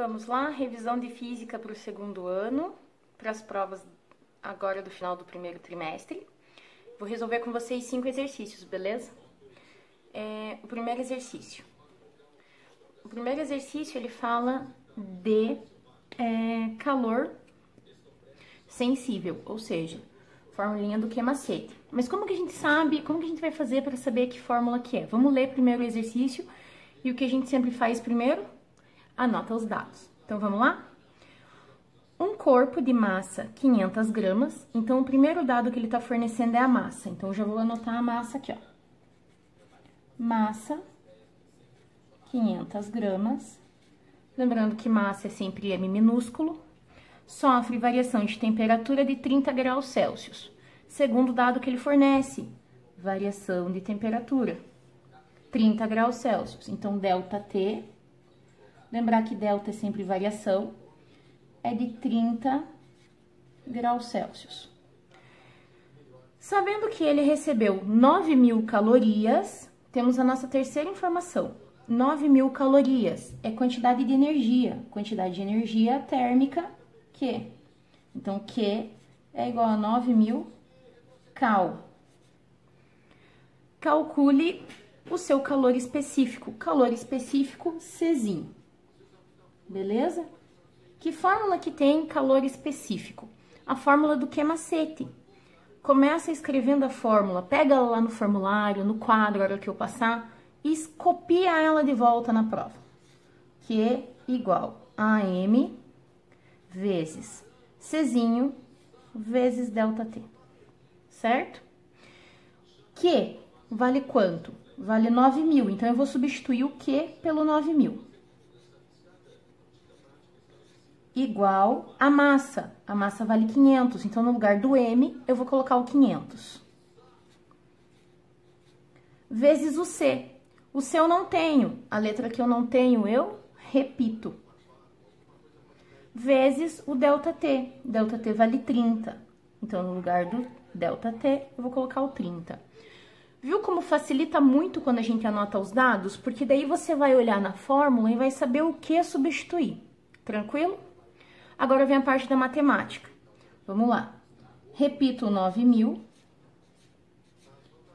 Vamos lá, revisão de física para o segundo ano, para as provas agora do final do primeiro trimestre. Vou resolver com vocês 5 exercícios, beleza? O primeiro exercício. O primeiro exercício, ele fala de calor sensível, ou seja, formulinha do que macete. Mas como que a gente sabe, como que a gente vai fazer para saber que fórmula que é? Vamos ler primeiro o exercício e o que a gente sempre faz primeiro? Anota os dados. Então, vamos lá? Um corpo de massa 500 gramas. Então, o primeiro dado que ele está fornecendo é a massa. Então, eu já vou anotar a massa aqui, ó. Massa, 500 gramas. Lembrando que massa é sempre M minúsculo. Sofre variação de temperatura de 30 graus Celsius. Segundo dado que ele fornece, variação de temperatura, 30 graus Celsius. Então, ΔT, lembrar que delta é sempre variação, é de 30 graus Celsius. Sabendo que ele recebeu 9.000 calorias, temos a nossa terceira informação. 9.000 calorias é quantidade de energia térmica, Q. Então, Q é igual a 9.000 cal. Calcule o seu calor específico. Calor específico, Czinho. Beleza? Que fórmula que tem calor específico? A fórmula do que macete. Começa escrevendo a fórmula, pega ela lá no formulário, no quadro, a hora que eu passar, e copia ela de volta na prova. Q igual a M vezes Czinho vezes ΔT. Certo? Q vale quanto? Vale 9.000. Então, eu vou substituir o Q pelo 9.000. Igual a massa. A massa vale 500. Então, no lugar do M, eu vou colocar o 500. Vezes o C. O C eu não tenho. A letra que eu não tenho, eu repito. Vezes o ΔT. ΔT vale 30. Então, no lugar do ΔT, eu vou colocar o 30. Viu como facilita muito quando a gente anota os dados? Porque daí você vai olhar na fórmula e vai saber o que substituir. Tranquilo? Agora vem a parte da matemática. Vamos lá. Repito o 9.000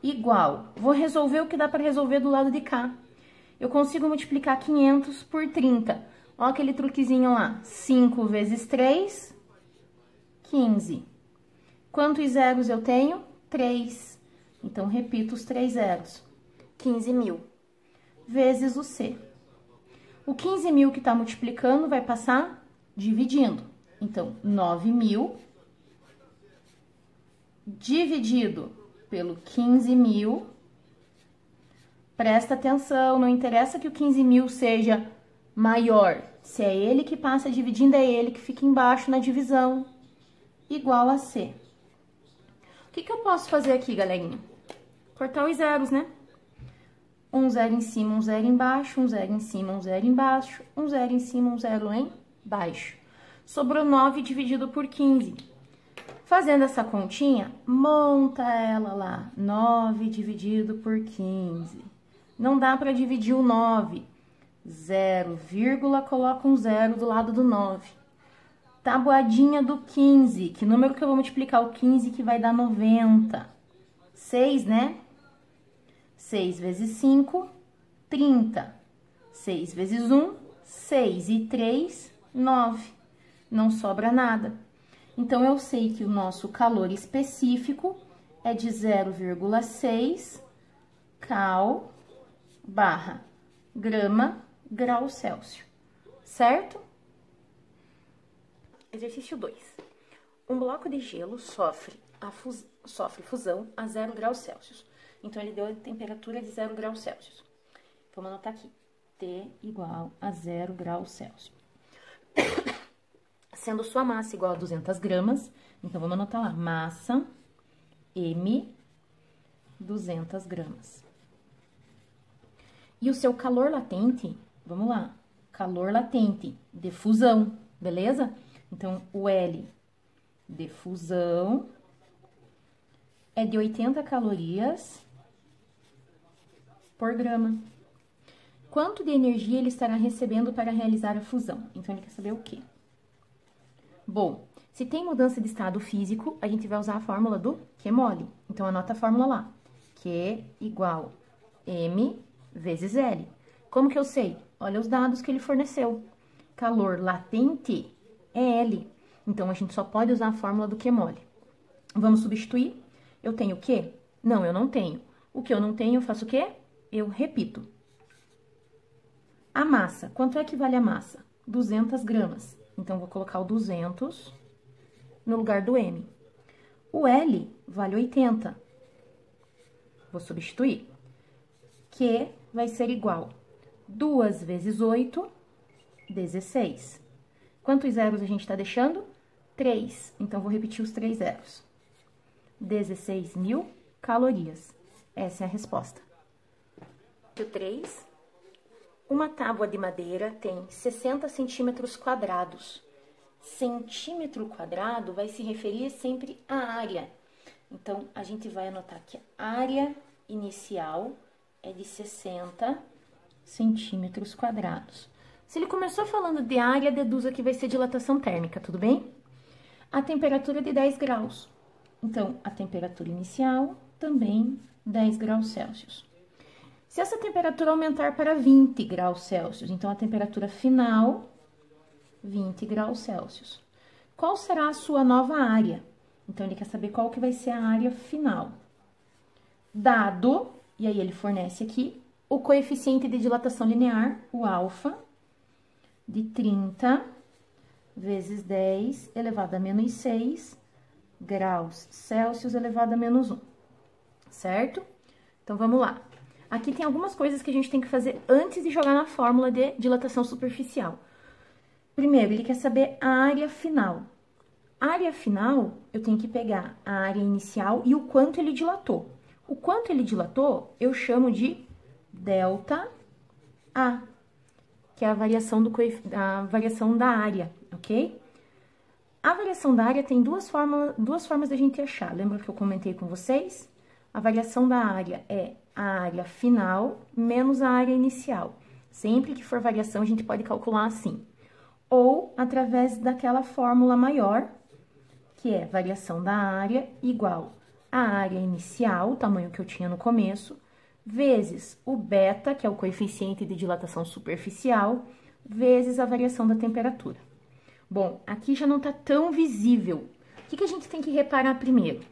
igual. Vou resolver o que dá para resolver do lado de cá. Eu consigo multiplicar 500 por 30. Olha aquele truquezinho lá. 5 vezes 3, 15. Quantos zeros eu tenho? 3. Então, repito os 3 zeros. 15.000. Vezes o C. O 15.000 que está multiplicando vai passar dividindo. Então, 9.000 dividido pelo 15.000. Presta atenção, não interessa que o 15.000 seja maior. Se é ele que passa dividindo, é ele que fica embaixo na divisão. Igual a C. O que eu posso fazer aqui, galerinha? Cortar os zeros, né? Um zero em cima, um zero embaixo, um zero em cima, um zero embaixo, um zero em cima, um zero lá embaixo. Sobrou 9 dividido por 15. Fazendo essa continha, monta ela lá. 9 dividido por 15. Não dá para dividir o 9. 0, vírgula, coloca um zero do lado do 9. Tabuadinha do 15. Que número que eu vou multiplicar o 15 que vai dar 90? 6, né? 6 vezes 5, 30. 6 vezes 1, 6. E 3, 9. Não sobra nada. Então, eu sei que o nosso calor específico é de 0,6 cal barra grama grau Celsius. Certo? Exercício 2. Um bloco de gelo sofre fusão a 0 graus Celsius. Então, ele deu a temperatura de 0 graus Celsius. Vamos anotar aqui. T igual a 0 graus Celsius. Sendo sua massa igual a 200 gramas, então, vamos anotar lá. Massa M, 200 gramas. E o seu calor latente, vamos lá. Calor latente de fusão, beleza? Então, o L de fusão é de 80 calorias por grama. quanto de energia ele estará recebendo para realizar a fusão. Então, ele quer saber o quê? Bom, se tem mudança de estado físico, a gente vai usar a fórmula do Q mole. Então, anota a fórmula lá. Q igual M vezes L. Como que eu sei? Olha os dados que ele forneceu. Calor latente é L. Então, a gente só pode usar a fórmula do Q mole. Vamos substituir? Eu tenho o quê? Não, eu não tenho. O que eu não tenho, eu faço o quê? Eu repito. A massa, quanto é que vale a massa? 200 gramas. Então, vou colocar o 200 no lugar do M. O L vale 80. Vou substituir. Q vai ser igual 2 vezes 8, 16. Quantos zeros a gente está deixando? 3. Então, vou repetir os 3 zeros. 16.000 calorias. Essa é a resposta. 3. Uma tábua de madeira tem 60 centímetros quadrados. Centímetro quadrado vai se referir sempre à área. Então, a gente vai anotar que a área inicial é de 60 centímetros quadrados. Se ele começou falando de área, deduza que vai ser dilatação térmica, tudo bem? A temperatura é de 10 graus. Então, a temperatura inicial também 10 graus Celsius. Se essa temperatura aumentar para 20 graus Celsius, então a temperatura final, 20 graus Celsius. Qual será a sua nova área? Então, ele quer saber qual que vai ser a área final. Dado, e aí ele fornece aqui, o coeficiente de dilatação linear, o alfa, de 30 vezes 10 elevado a menos 6 graus Celsius elevado a menos 1, certo? Então, vamos lá. Aqui tem algumas coisas que a gente tem que fazer antes de jogar na fórmula de dilatação superficial. Primeiro, ele quer saber a área final. A área final, eu tenho que pegar a área inicial e o quanto ele dilatou. O quanto ele dilatou, eu chamo de delta A, que é a variação da área, ok? A variação da área tem duas formas da gente achar. Lembra que eu comentei com vocês? A variação da área é a área final menos a área inicial. Sempre que for variação, a gente pode calcular assim. Ou através daquela fórmula maior, que é variação da área igual a área inicial, o tamanho que eu tinha no começo, vezes o beta, que é o coeficiente de dilatação superficial, vezes a variação da temperatura. Bom, aqui já não tá tão visível. O que a gente tem que reparar primeiro?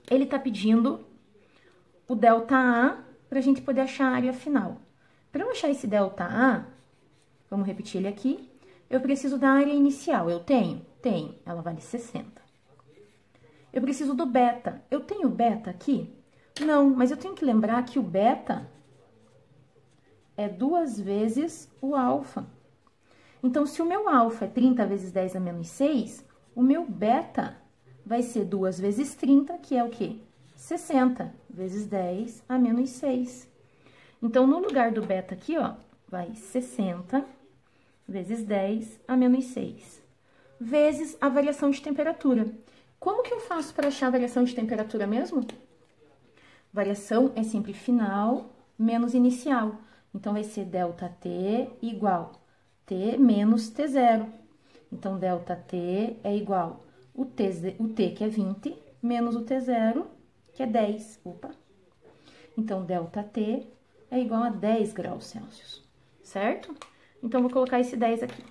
Ele tá pedindo o delta A para a gente poder achar a área final. Para eu achar esse delta A, vamos repetir ele aqui, eu preciso da área inicial. Eu tenho? Tenho. Ela vale 60. Eu preciso do beta. Eu tenho beta aqui? Não, mas eu tenho que lembrar que o beta é 2 vezes o alfa. Então, se o meu alfa é 30 vezes 10 a menos 6, o meu beta vai ser 2 vezes 30, que é o quê? 60 vezes 10 a menos 6. Então, no lugar do beta aqui, ó, vai 60 vezes 10 a menos 6, vezes a variação de temperatura. Como que eu faço para achar a variação de temperatura mesmo? Variação é sempre final menos inicial. Então, vai ser delta T igual T menos T0. Então, delta T é igual o T, que é 20, menos o T0, que é 10. Opa! Então, delta T é igual a 10 graus Celsius, certo? Então, vou colocar esse 10 aqui.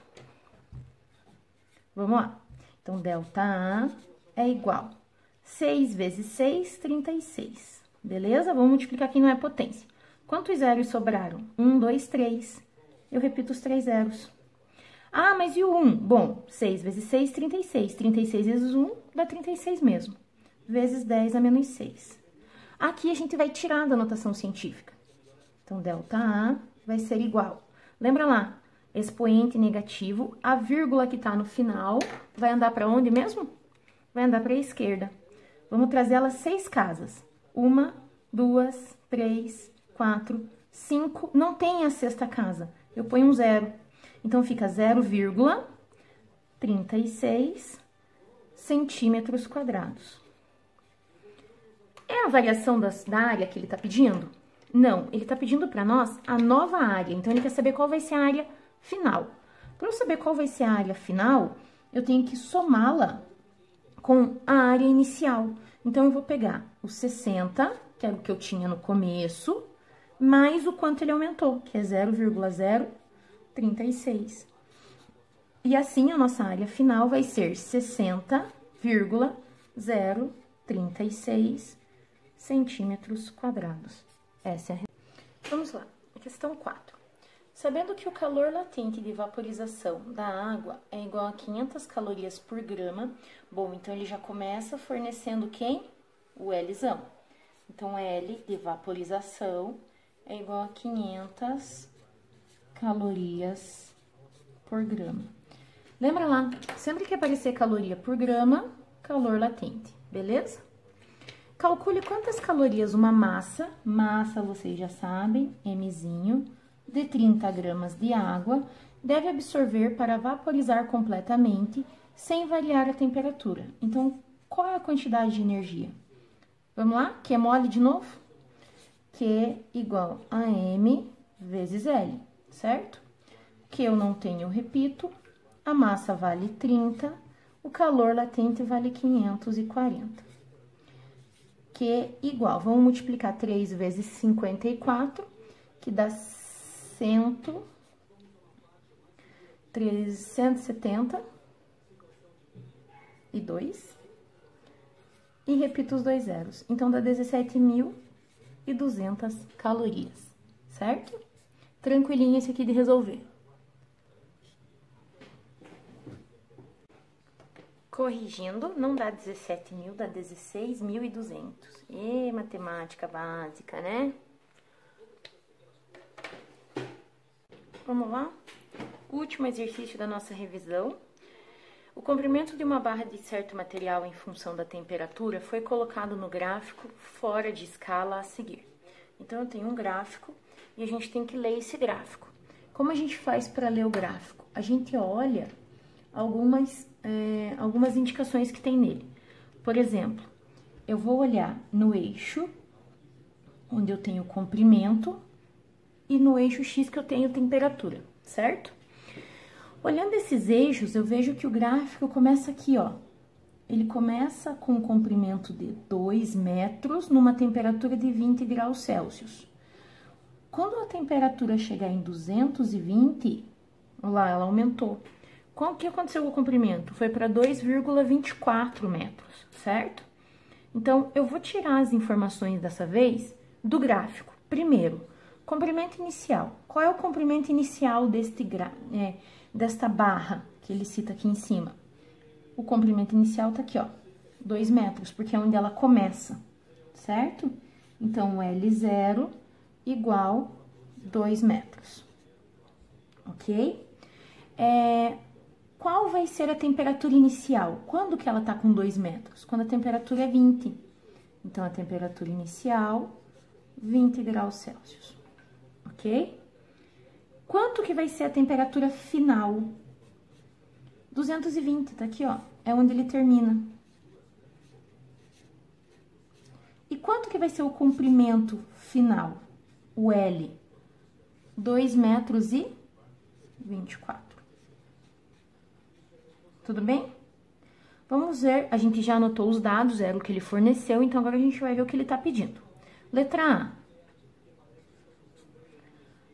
Vamos lá. Então, delta A é igual 6 vezes 6, 36. Beleza? Vamos multiplicar aqui, não é potência. Quantos zeros sobraram? 1, 2, 3. Eu repito os 3 zeros. Ah, mas e o 1? Bom, 6 vezes 6, 36. 36 vezes 1 dá 36 mesmo. Vezes 10 a menos 6. Aqui a gente vai tirar da notação científica. Então, delta A vai ser igual. Lembra lá? Expoente negativo, a vírgula que tá no final vai andar para onde mesmo? Vai andar para a esquerda. Vamos trazer ela 6 casas. 1, 2, 3, 4, 5. Não tem a sexta casa. Eu ponho um 0. Então, fica 0,36 centímetros quadrados. É a variação da área que ele está pedindo? Não, ele tá pedindo para nós a nova área, então ele quer saber qual vai ser a área final. Para eu saber qual vai ser a área final, eu tenho que somá-la com a área inicial. Então, eu vou pegar os 60, que era o que eu tinha no começo, mais o quanto ele aumentou, que é 0,036. E assim, a nossa área final vai ser 60,036 centímetros quadrados. Essa é a... Vamos lá, questão 4. Sabendo que o calor latente de vaporização da água é igual a 500 calorias por grama, bom, então ele já começa fornecendo quem? O Lzão. Então, L de vaporização é igual a 500 calorias por grama. Lembra lá, sempre que aparecer caloria por grama, calor latente, beleza? Calcule quantas calorias uma massa vocês já sabem, Mzinho, de 30 gramas de água, deve absorver para vaporizar completamente, sem variar a temperatura. Então, qual é a quantidade de energia? Vamos lá? Q mole de novo? Q igual a M vezes L, certo? Que eu não tenho, eu repito, a massa vale 30, o calor latente vale 540. Que igual, vamos multiplicar 3 vezes 54, que dá 172. E repito os dois zeros. Então, dá 17.200 calorias, certo? Tranquilinho esse aqui de resolver. Corrigindo, não dá 17.000, dá 16.200. E matemática básica, né? Vamos lá? Último exercício da nossa revisão. O comprimento de uma barra de certo material em função da temperatura foi colocado no gráfico fora de escala a seguir. Então, eu tenho um gráfico e a gente tem que ler esse gráfico. Como a gente faz para ler o gráfico? A gente olha algumas indicações que tem nele. Por exemplo, eu vou olhar no eixo, onde eu tenho comprimento, e no eixo X que eu tenho temperatura, certo? Olhando esses eixos, eu vejo que o gráfico começa aqui, ó. Ele começa com um comprimento de 2 metros numa temperatura de 20 graus Celsius. Quando a temperatura chegar em 220, olha lá, ela aumentou. O que aconteceu com o comprimento? Foi para 2,24 metros, certo? Então, eu vou tirar as informações dessa vez do gráfico. Primeiro, comprimento inicial. Qual é o comprimento inicial desta barra que ele cita aqui em cima? O comprimento inicial tá aqui, ó, 2 metros, porque é onde ela começa, certo? Então, L0 igual 2 metros, ok? Qual vai ser a temperatura inicial? Quando que ela tá com 2 metros? Quando a temperatura é 20. Então, a temperatura inicial, 20 graus Celsius, ok? Quanto que vai ser a temperatura final? 220, tá aqui, ó, é onde ele termina. E quanto que vai ser o comprimento final? O L, 2 metros e 24. Tudo bem? Vamos ver, a gente já anotou os dados, era o que ele forneceu, então agora a gente vai ver o que ele tá pedindo. Letra A.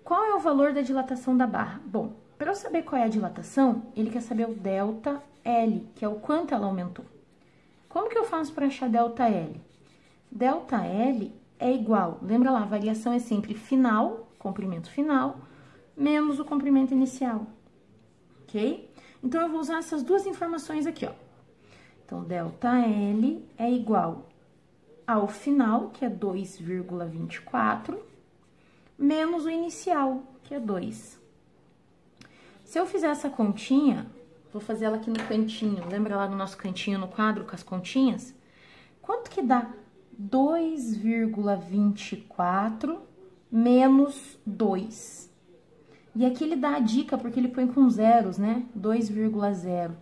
Qual é o valor da dilatação da barra? Bom, para eu saber qual é a dilatação, ele quer saber o delta L, que é o quanto ela aumentou. Como que eu faço para achar delta L? Delta L é igual, lembra lá, a variação é sempre final, comprimento final, menos o comprimento inicial, ok? Então, eu vou usar essas duas informações aqui, ó. Então, delta L é igual ao final, que é 2,24, menos o inicial, que é 2. Se eu fizer essa continha, vou fazer ela aqui no cantinho, lembra lá no nosso cantinho no quadro com as continhas? Quanto que dá 2,24 menos 2? E aqui ele dá a dica, porque ele põe com zeros, né? 2,0.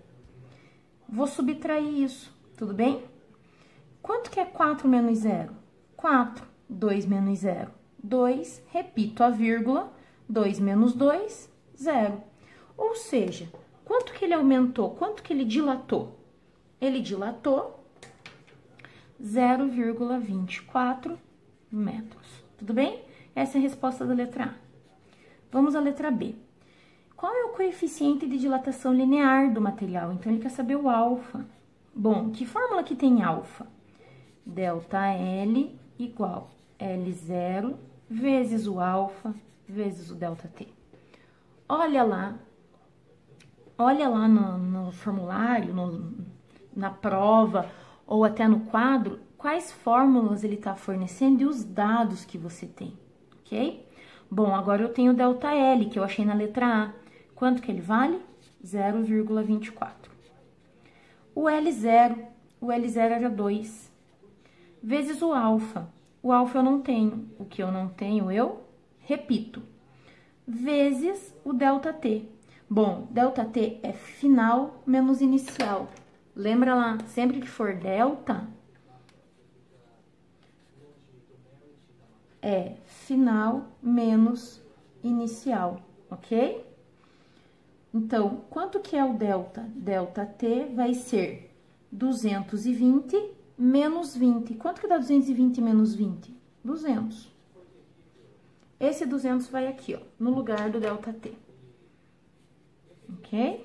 Vou subtrair isso, tudo bem? Quanto que é 4 menos 0? 4. 2 menos 0? 2, repito a vírgula, 2 menos 2, 0. Ou seja, quanto que ele aumentou? Quanto que ele dilatou? Ele dilatou 0,24 metros. Tudo bem? Essa é a resposta da letra A. Vamos à letra B. Qual é o coeficiente de dilatação linear do material? Então, ele quer saber o alfa. Bom, que fórmula que tem alfa? Delta L igual L0 vezes o alfa vezes o delta T. Olha lá no formulário, na prova ou até no quadro, quais fórmulas ele está fornecendo e os dados que você tem, ok? Bom, agora eu tenho o delta L, que eu achei na letra A. Quanto que ele vale? 0,24. O L0 era 2, vezes o alfa. O alfa eu não tenho. O que eu não tenho, eu repito. Vezes o delta T. Bom, delta T é final menos inicial. Lembra lá, sempre que for delta, é final menos inicial, ok? Então, quanto que é o delta? Delta T vai ser 220 menos 20. Quanto que dá 220 menos 20? 200. Esse 200 vai aqui, ó, no lugar do delta T. Ok?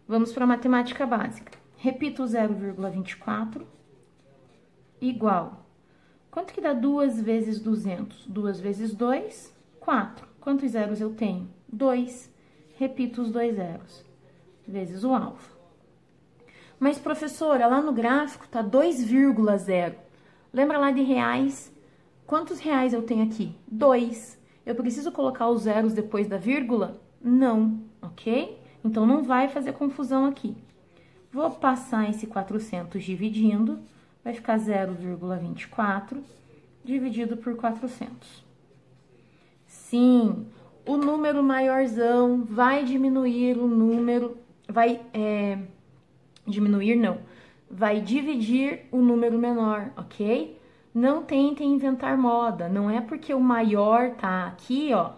Vamos para a matemática básica. Repito o 0,24 igual. Quanto que dá 2 vezes 200? 2 vezes 2, 4. Quantos zeros eu tenho? 2. Repito os 2 zeros, vezes o alfa. Mas, professora, lá no gráfico tá 2,0. Lembra lá de reais? Quantos reais eu tenho aqui? 2. Eu preciso colocar os zeros depois da vírgula? Não, ok? Então, não vai fazer confusão aqui. Vou passar esse 400 dividindo, vai ficar 0,24 dividido por 400. Sim, o número maiorzão vai diminuir o número, vai dividir o número menor, ok? Não tentem inventar moda, não é porque o maior tá aqui, ó,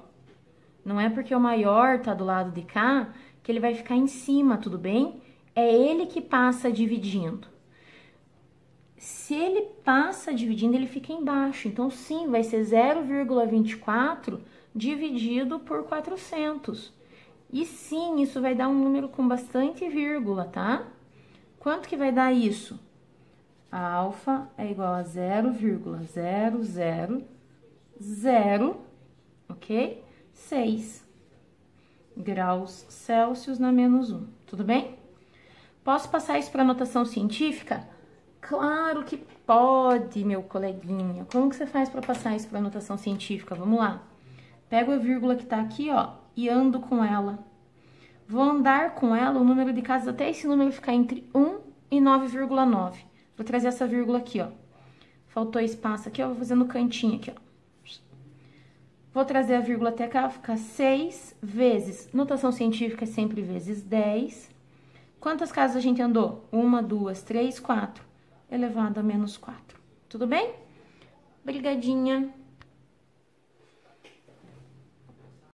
não é porque o maior tá do lado de cá que ele vai ficar em cima, tudo bem? É ele que passa dividindo. Se ele passa dividindo, ele fica embaixo. Então, sim, vai ser 0,24 dividido por 400. E sim, isso vai dar um número com bastante vírgula, tá? Quanto que vai dar isso? A alfa é igual a 0,000, ok? 6 graus Celsius na menos 1, tudo bem? Posso passar isso para notação científica? Claro que pode, meu coleguinha. Como que você faz para passar isso para notação científica? Vamos lá. Pego a vírgula que tá aqui, ó, e ando com ela. Vou andar com ela o número de casas até esse número ficar entre 1 e 9,9. Vou trazer essa vírgula aqui, ó. Faltou espaço aqui, ó, vou fazer no cantinho aqui, ó. Vou trazer a vírgula até cá, vai ficar 6 vezes. Notação científica é sempre vezes 10. Quantas casas a gente andou? 1, 2, 3, 4. Elevado a menos 4. Tudo bem? Obrigadinha.